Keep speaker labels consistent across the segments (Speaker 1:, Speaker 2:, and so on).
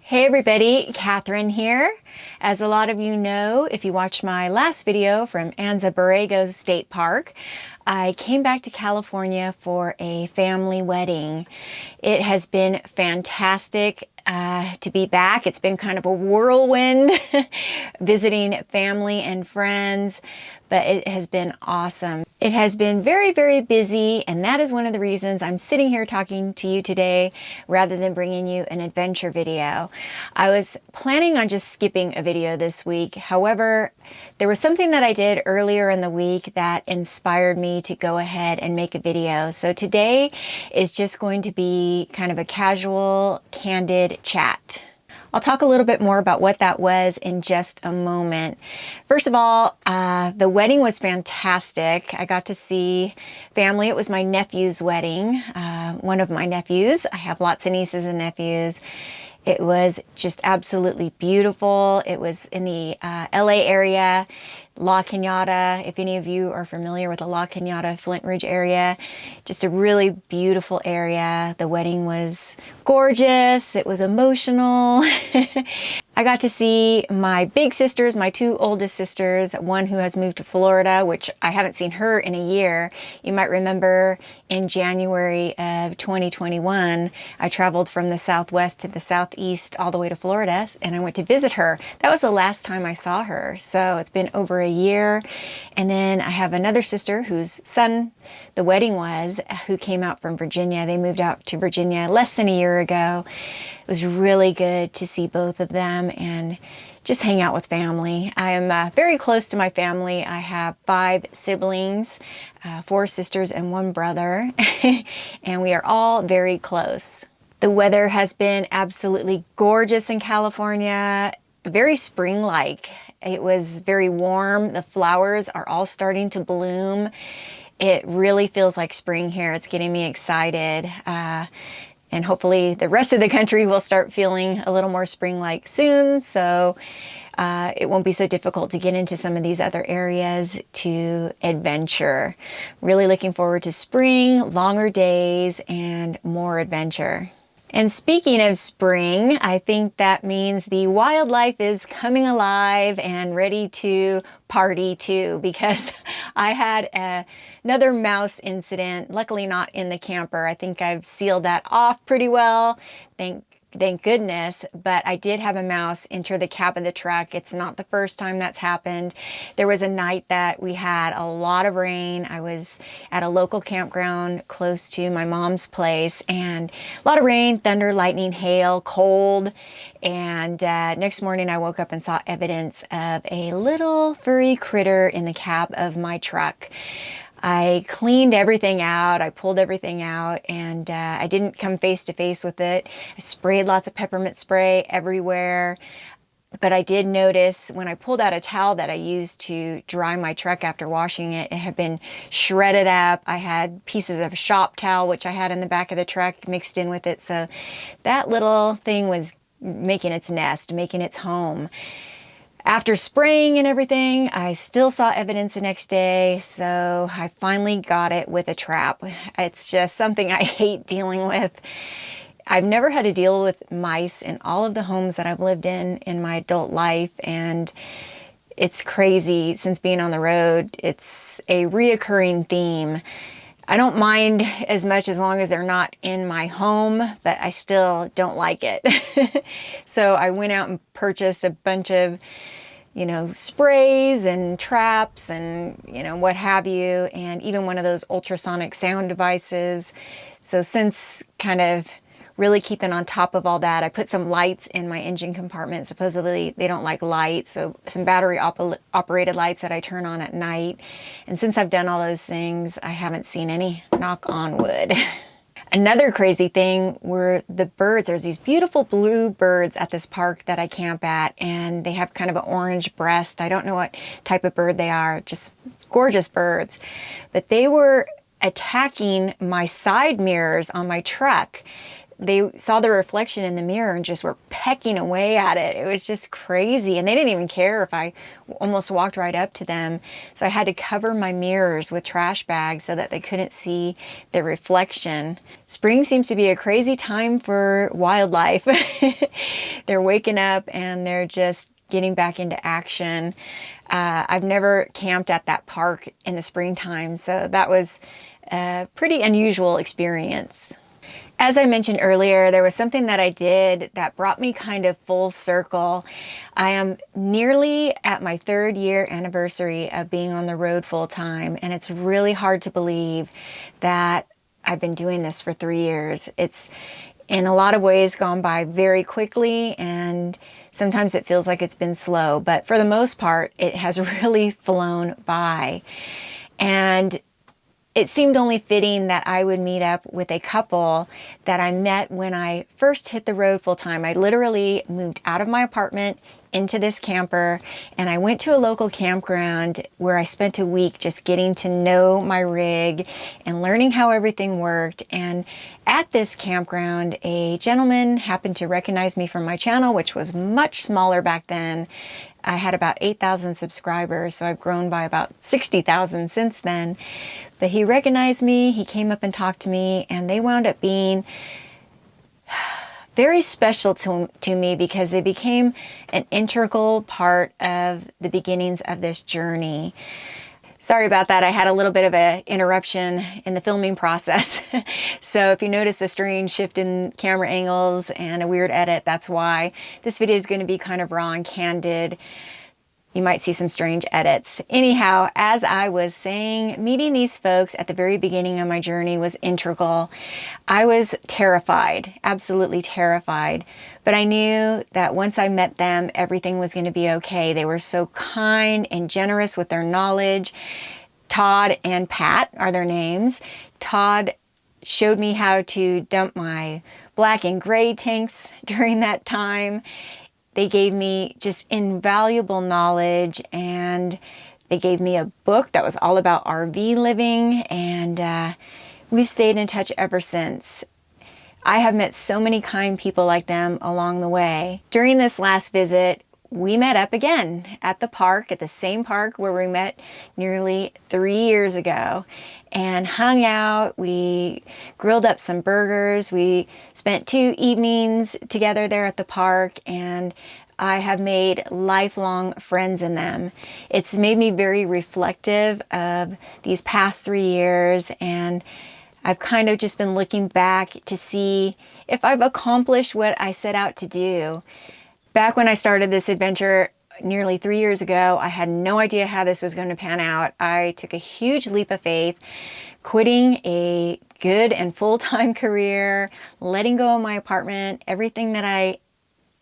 Speaker 1: Hey everybody, Catherine here. As a lot of you know, if you watched my last video from Anza Borrego State Park, I came back to California for a family wedding. It has been fantastic to be back. It's been kind of a whirlwind visiting family and friends, but it has been awesome. It has been very, very busy, and that is one of the reasons I'm sitting here talking to you today rather than bringing you an adventure video. I was planning on just skipping a video this week. However, there was something that I did earlier in the week that inspired me to go ahead and make a video. So today is just going to be kind of a casual, candid chat. I'll talk a little bit more about what that was in just a moment. First of all, the wedding was fantastic. I got to see family. It was my nephew's wedding, one of my nephews. I have lots of nieces and nephews. It was just absolutely beautiful. It was in the LA area, La Cañada. If any of you are familiar with the La Cañada, Flint Ridge area, just a really beautiful area. The wedding was gorgeous. It was emotional. I got to see my big sisters, my two oldest sisters, one who has moved to Florida, which I haven't seen her in a year. You might remember in January of 2021, I traveled from the Southwest to the Southeast all the way to Florida, and I went to visit her. That was the last time I saw her, so it's been over a year. And then I have another sister whose son the wedding was, who came out from Virginia. They moved out to Virginia less than a year ago. It was really good to see both of them and just hang out with family. I am very close to my family. I have 5 siblings, 4 sisters and 1 brother, and we are all very close. The weather has been absolutely gorgeous in California, very spring-like. It was very warm. The flowers are all starting to bloom. It really feels like spring here. It's getting me excited. And hopefully the rest of the country will start feeling a little more spring-like soon, so it won't be so difficult to get into some of these other areas to adventure. Really looking forward to spring, longer days, and more adventure. And speaking of spring, I think that means the wildlife is coming alive and ready to party too, because I had another mouse incident, luckily not in the camper. I think I've sealed that off pretty well. Thank goodness, but I did have a mouse enter the cab of the truck. It's not the first time that's happened. There was a night that we had a lot of rain. I was at a local campground close to my mom's place, and a lot of rain, thunder, lightning, hail, cold. And next morning I woke up and saw evidence of a little furry critter in the cab of my truck. I cleaned everything out, I pulled everything out, and I didn't come face to face with it. I sprayed lots of peppermint spray everywhere, but I did notice when I pulled out a towel that I used to dry my truck after washing it, it had been shredded up. I had pieces of shop towel, which I had in the back of the truck, mixed in with it, so that little thing was making its nest, making its home. After spraying and everything, I still saw evidence the next day, so I finally got it with a trap. It's just something I hate dealing with. I've never had to deal with mice in all of the homes that I've lived in my adult life, and it's crazy since being on the road. It's a reoccurring theme. I don't mind as much as long as they're not in my home, but I still don't like it. So I went out and purchased a bunch of, sprays and traps and, what have you, and even one of those ultrasonic sound devices. So since kind of really keeping on top of all that, I put some lights in my engine compartment. Supposedly they don't like light, so some battery operated lights that I turn on at night. And since I've done all those things, I haven't seen any, knock on wood. Another crazy thing were the birds. There's these beautiful blue birds at this park that I camp at, and they have kind of an orange breast. I don't know what type of bird they are, just gorgeous birds. But they were attacking my side mirrors on my truck. they saw the reflection in the mirror and just were pecking away at it. It was just crazy. And they didn't even care if I almost walked right up to them. So I had to cover my mirrors with trash bags so that they couldn't see the reflection. Spring seems to be a crazy time for wildlife. They're waking up and they're just getting back into action. I've never camped at that park in the springtime, so that was a pretty unusual experience. As I mentioned earlier, there was something that I did that brought me kind of full circle. I am nearly at my 3rd year anniversary of being on the road full time, and it's really hard to believe that I've been doing this for 3 years. It's in a lot of ways gone by very quickly, and sometimes it feels like it's been slow, but for the most part, it has really flown by. And it seemed only fitting that I would meet up with a couple that I met when I first hit the road full time. I literally moved out of my apartment into this camper, and I went to a local campground where I spent a week just getting to know my rig and learning how everything worked. And at this campground, a gentleman happened to recognize me from my channel, which was much smaller back then. I had about 8,000 subscribers, so I've grown by about 60,000 since then. But he recognized me, he came up and talked to me, and they wound up being very special to me because they became an integral part of the beginnings of this journey. Sorry about that. I had a little bit of an interruption in the filming process. So if you notice a strange shift in camera angles and a weird edit, that's why. This video is going to be kind of raw and candid. You might see some strange edits. Anyhow, as I was saying, meeting these folks at the very beginning of my journey was integral. I was terrified, absolutely terrified, but I knew that once I met them, everything was going to be okay. They were so kind and generous with their knowledge. Todd and Pat are their names. Todd showed me how to dump my black and gray tanks during that time. They gave me just invaluable knowledge, and they gave me a book that was all about RV living, and we've stayed in touch ever since. I have met so many kind people like them along the way. During this last visit, we met up again at the park, at the same park where we met nearly 3 years ago, and hung out. We grilled up some burgers. We spent 2 evenings together there at the park, and I have made lifelong friends in them. It's made me very reflective of these past 3 years, and I've kind of just been looking back to see if I've accomplished what I set out to do. Back when I started this adventure nearly 3 years ago, I had no idea how this was going to pan out. I took a huge leap of faith, quitting a good and full-time career, letting go of my apartment,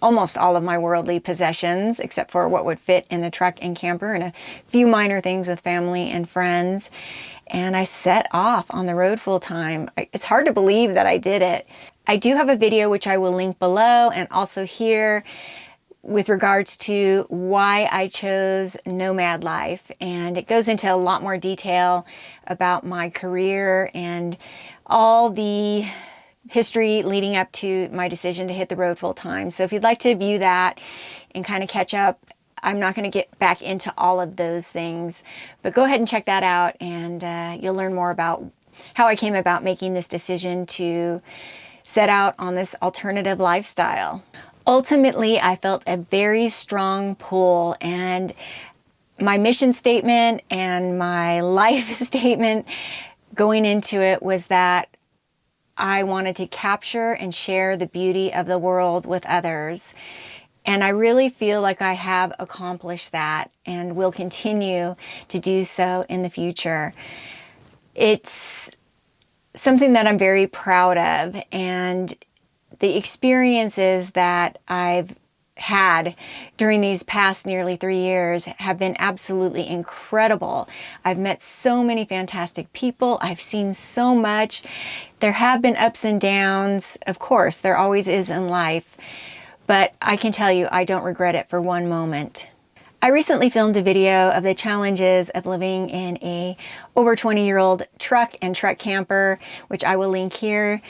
Speaker 1: almost all of my worldly possessions, except for what would fit in the truck and camper, and a few minor things with family and friends. And I set off on the road full time. It's hard to believe that I did it. I do have a video which I will link below and also here with regards to why I chose nomad life. And it goes into a lot more detail about my career and all the history leading up to my decision to hit the road full time. So if you'd like to view that and kind of catch up, I'm not going to get back into all of those things, but go ahead and check that out, and you'll learn more about how I came about making this decision to set out on this alternative lifestyle. Ultimately, I felt a very strong pull, and my mission statement and my life statement going into it was that I wanted to capture and share the beauty of the world with others. And I really feel like I have accomplished that and will continue to do so in the future. It's something that I'm very proud of, and the experiences that I've had during these past nearly 3 years have been absolutely incredible. I've met so many fantastic people. I've seen so much. There have been ups and downs. Of course, there always is in life, but I can tell you I don't regret it for one moment. I recently filmed a video of the challenges of living in a over 20-year-old truck and truck camper, which I will link here.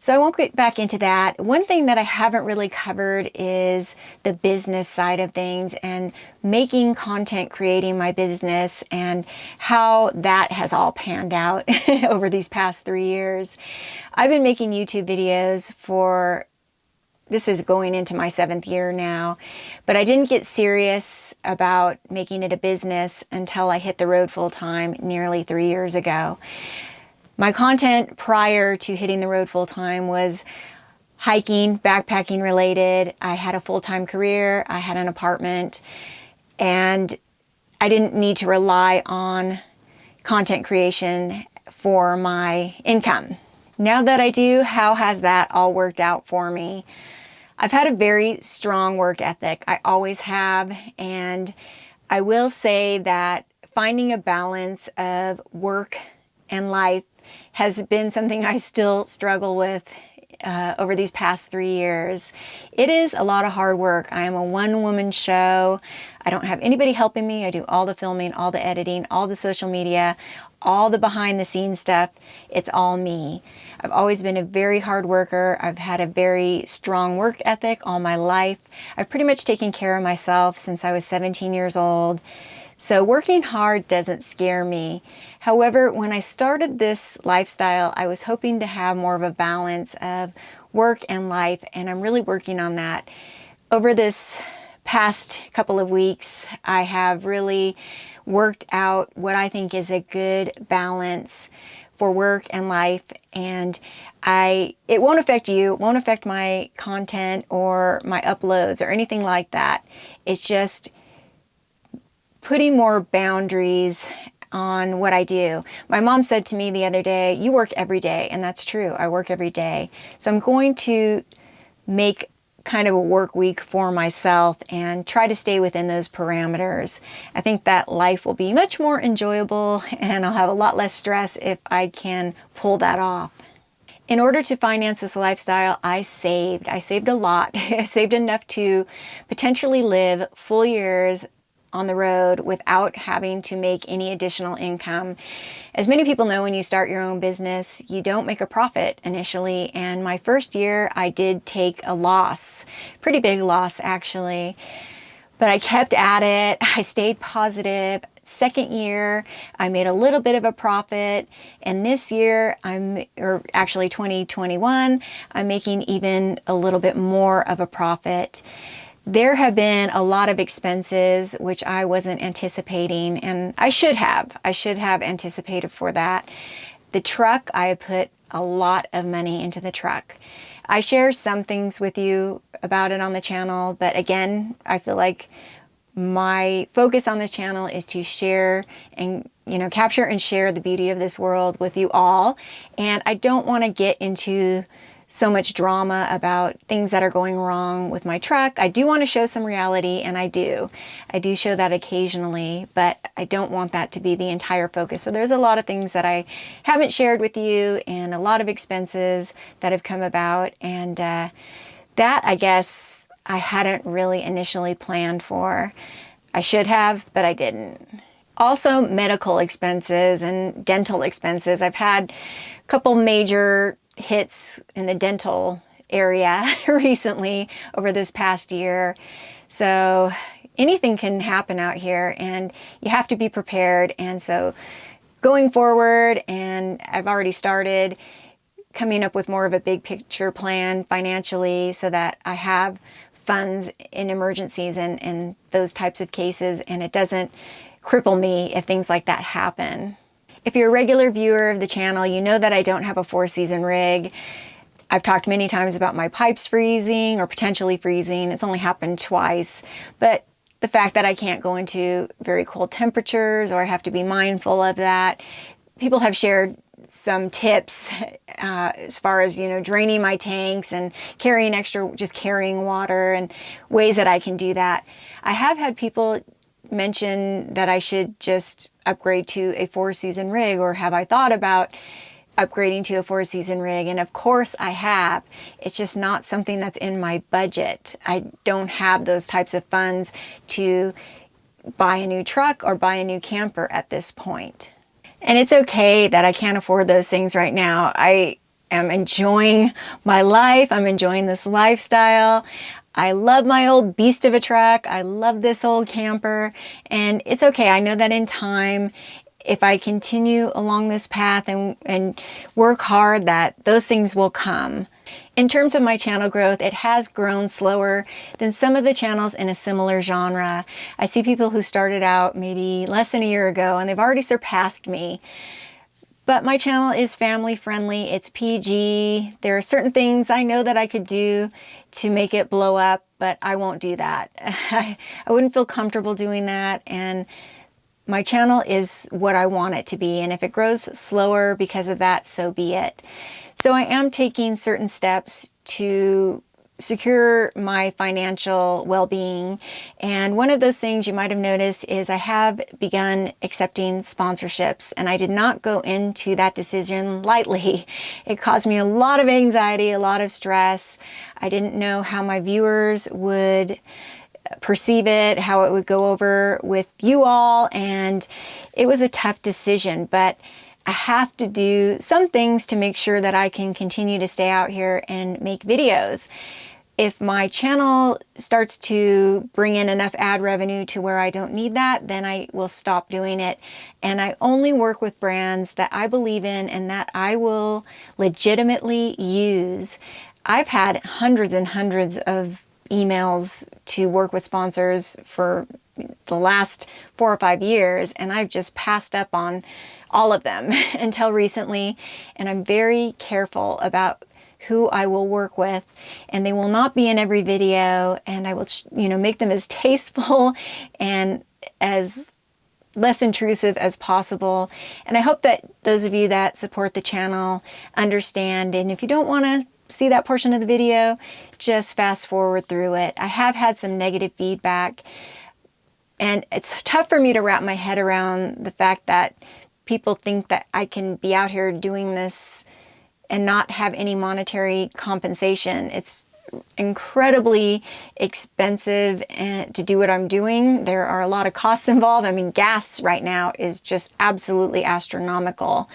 Speaker 1: So I won't get back into that. One thing that I haven't really covered is the business side of things and making content, creating my business, and how that has all panned out over these past 3 years. I've been making YouTube videos for, this is going into my 7th year now, but I didn't get serious about making it a business until I hit the road full time nearly 3 years ago. My content prior to hitting the road full time was hiking, backpacking related. I had a full-time career, I had an apartment, and I didn't need to rely on content creation for my income. Now that I do, how has that all worked out for me? I've had a very strong work ethic. I always have, and I will say that finding a balance of work and life has been something I still struggle with over these past 3 years. It is a lot of hard work. I am a one-woman show. I don't have anybody helping me. I do all the filming, all the editing, all the social media, all the behind-the-scenes stuff. It's all me. I've always been a very hard worker. I've had a very strong work ethic all my life. I've pretty much taken care of myself since I was 17 years old. So working hard doesn't scare me. However, when I started this lifestyle, I was hoping to have more of a balance of work and life, and I'm really working on that. Over this past couple of weeks, I have really worked out what I think is a good balance for work and life, and it won't affect you, it won't affect my content or my uploads or anything like that. It's just putting more boundaries on what I do. My mom said to me the other day, you work every day, and that's true. I work every day. So I'm going to make kind of a work week for myself and try to stay within those parameters. I think that life will be much more enjoyable and I'll have a lot less stress if I can pull that off. In order to finance this lifestyle, I saved a lot. I saved enough to potentially live full years on the road without having to make any additional income. As many people know, when you start your own business, you don't make a profit initially. And my first year, I did take a loss, pretty big loss actually, but I kept at it. I stayed positive. Second year, I made a little bit of a profit. And this year, actually 2021, I'm making even a little bit more of a profit. There have been a lot of expenses which I wasn't anticipating, and I should have anticipated for that. The truck, I put a lot of money into the truck. I share some things with you about it on the channel, but again, I feel like my focus on this channel is to share and capture and share the beauty of this world with you all. And I don't want to get into so much drama about things that are going wrong with my truck. I do want to show some reality, and I do show that occasionally, but I don't want that to be the entire focus. So there's a lot of things that I haven't shared with you and a lot of expenses that have come about, and that I guess I hadn't really initially planned for. I should have, but I didn't. Also, medical expenses and dental expenses. I've had a couple major hits in the dental area recently over this past year. So anything can happen out here and you have to be prepared. And so going forward, and I've already started coming up with more of a big picture plan financially so that I have funds in emergencies and those types of cases, and it doesn't cripple me if things like that happen. If you're a regular viewer of the channel, you know that I don't have a 4-season rig. I've talked many times about my pipes freezing or potentially freezing. It's only happened twice, but the fact that I can't go into very cold temperatures, or I have to be mindful of that. People have shared some tips as far as, draining my tanks and just carrying water, and ways that I can do that. I have had people mention that I should just upgrade to a 4-season rig, or have I thought about upgrading to a 4-season rig? And of course I have. It's just not something that's in my budget. I don't have those types of funds to buy a new truck or buy a new camper at this point. And it's okay that I can't afford those things right now. I am enjoying my life. I'm enjoying this lifestyle. I love my old beast of a truck. I love this old camper, and it's okay. I know that in time, if I continue along this path and work hard, that those things will come. In terms of my channel growth, it has grown slower than some of the channels in a similar genre. I see people who started out maybe less than a year ago and they've already surpassed me. But my channel is family friendly, it's PG. There are certain things I know that I could do to make it blow up, but I won't do that. I wouldn't feel comfortable doing that, and my channel is what I want it to be, and if it grows slower because of that, so be it. So I am taking certain steps to secure my financial well-being, and one of those things you might have noticed is I have begun accepting sponsorships, and I did not go into that decision lightly. It caused me a lot of anxiety, a lot of stress. I didn't know how my viewers would perceive it, how it would go over with you all, and it was a tough decision, but I have to do some things to make sure that I can continue to stay out here and make videos. If my channel starts to bring in enough ad revenue to where I don't need that, then I will stop doing it. And I only work with brands that I believe in and that I will legitimately use. I've had hundreds and hundreds of emails to work with sponsors for the last 4 or 5 years, and I've just passed up on all of them until recently, and I'm very careful about who I will work with, and they will not be in every video, and I will, make them as tasteful and as less intrusive as possible. And I hope that those of you that support the channel understand, and if you don't want to see that portion of the video, just fast forward through it. I have had some negative feedback, and it's tough for me to wrap my head around the fact that people think that I can be out here doing this and not have any monetary compensation. It's incredibly expensive to do what I'm doing. There are a lot of costs involved. I mean, gas right now is just absolutely astronomical.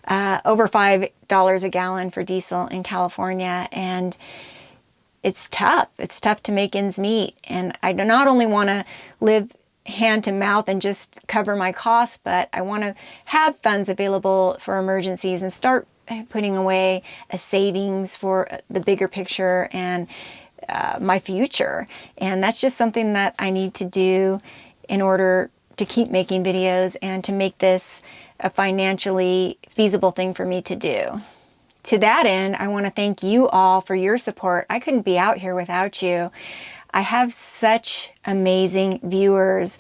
Speaker 1: Over $5 a gallon for diesel in California, and it's tough. It's tough to make ends meet. And I do not only want to live hand to mouth and just cover my costs, but I want to have funds available for emergencies and start putting away a savings for the bigger picture and my future. And that's just something that I need to do in order to keep making videos and to make this a financially feasible thing for me to do. To that end, I want to thank you all for your support. I couldn't be out here without you. I have such amazing viewers.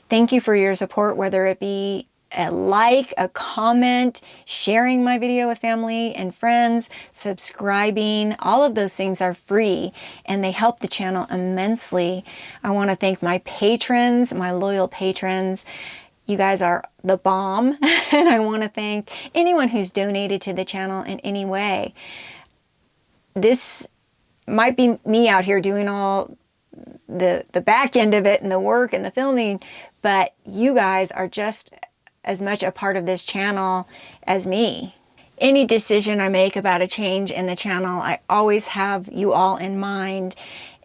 Speaker 1: Thank you for your support, whether it be a like, a comment, sharing my video with family and friends, subscribing. All of those things are free and they help the channel immensely. I want to thank my patrons, my loyal patrons. You guys are the bomb, and I want to thank anyone who's donated to the channel in any way. This might be me out here doing all the back end of it and the work and the filming, but you guys are just as much a part of this channel as me. Any decision I make about a change in the channel, I always have you all in mind,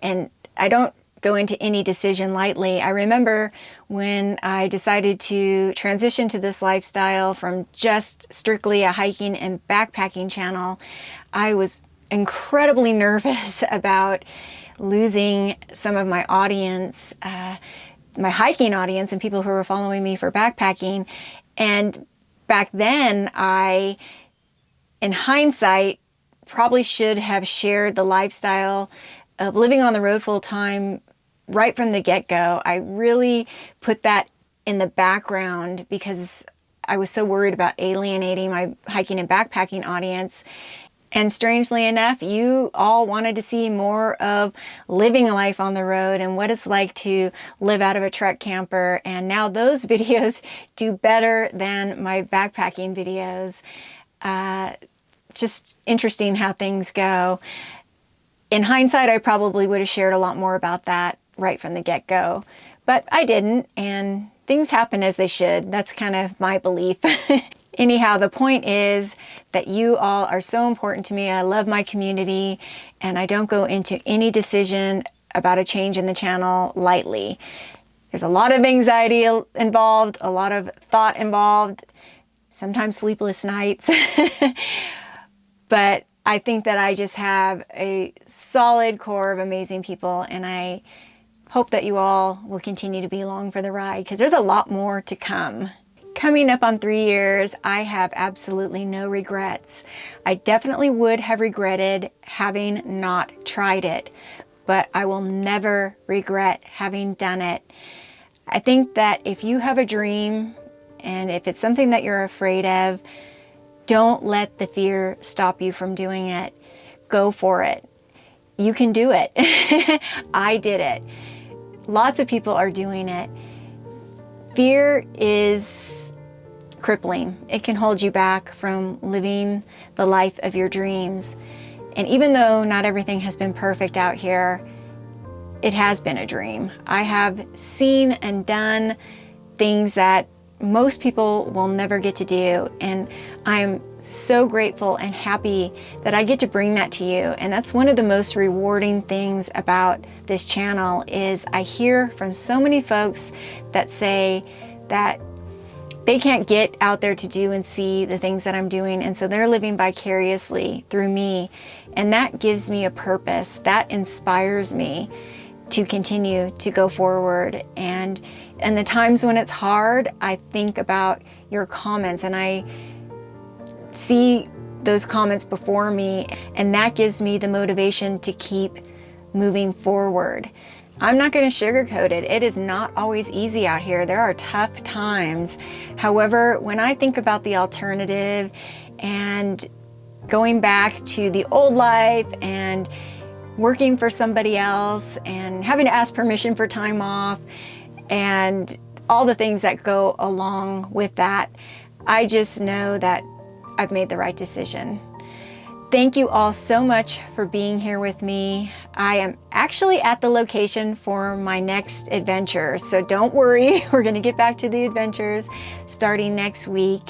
Speaker 1: and I don't go into any decision lightly. I remember when I decided to transition to this lifestyle from just strictly a hiking and backpacking channel, I was incredibly nervous about losing some of my audience, my hiking audience and people who were following me for backpacking. And back then, I, in hindsight, probably should have shared the lifestyle of living on the road full time right from the get-go. I really put that in the background because I was so worried about alienating my hiking and backpacking audience. And strangely enough, you all wanted to see more of living a life on the road and what it's like to live out of a truck camper. And now those videos do better than my backpacking videos. Just interesting how things go. In hindsight, I probably would have shared a lot more about that right from the get-go, but I didn't, and things happen as they should. That's kind of my belief. Anyhow, the point is that you all are so important to me. I love my community, and I don't go into any decision about a change in the channel lightly. There's a lot of anxiety involved, a lot of thought involved, sometimes sleepless nights. But I think that I just have a solid core of amazing people, and I hope that you all will continue to be along for the ride, because there's a lot more to come. Coming up on 3 years, I have absolutely no regrets. I definitely would have regretted having not tried it, but I will never regret having done it. I think that if you have a dream, and if it's something that you're afraid of, don't let the fear stop you from doing it. Go for it. You can do it. I did it. Lots of people are doing it. Fear is crippling. It can hold you back from living the life of your dreams. And even though not everything has been perfect out here, it has been a dream. I have seen and done things that most people will never get to do, and I'm so grateful and happy that I get to bring that to you. And that's one of the most rewarding things about this channel, is I hear from so many folks that say that they can't get out there to do and see the things that I'm doing, and so they're living vicariously through me, and that gives me a purpose. That inspires me to continue to go forward. And the times when it's hard, I think about your comments, and I see those comments before me, and that gives me the motivation to keep moving forward. I'm not going to sugarcoat it. It is not always easy out here. There are tough times. However, when I think about the alternative and going back to the old life and working for somebody else and having to ask permission for time off and all the things that go along with that, I just know that I've made the right decision. Thank you all so much for being here with me. I am actually at the location for my next adventure, so don't worry. We're going to get back to the adventures starting next week.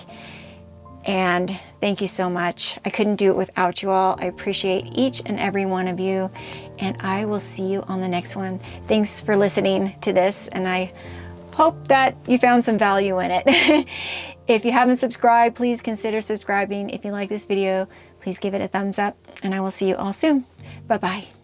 Speaker 1: And thank you so much. I couldn't do it without you all. I appreciate each and every one of you, and I will see you on the next one. Thanks for listening to this, and I hope that you found some value in it. If you haven't subscribed, please consider subscribing. If you like this video, please give it a thumbs up, and I will see you all soon. Bye-bye.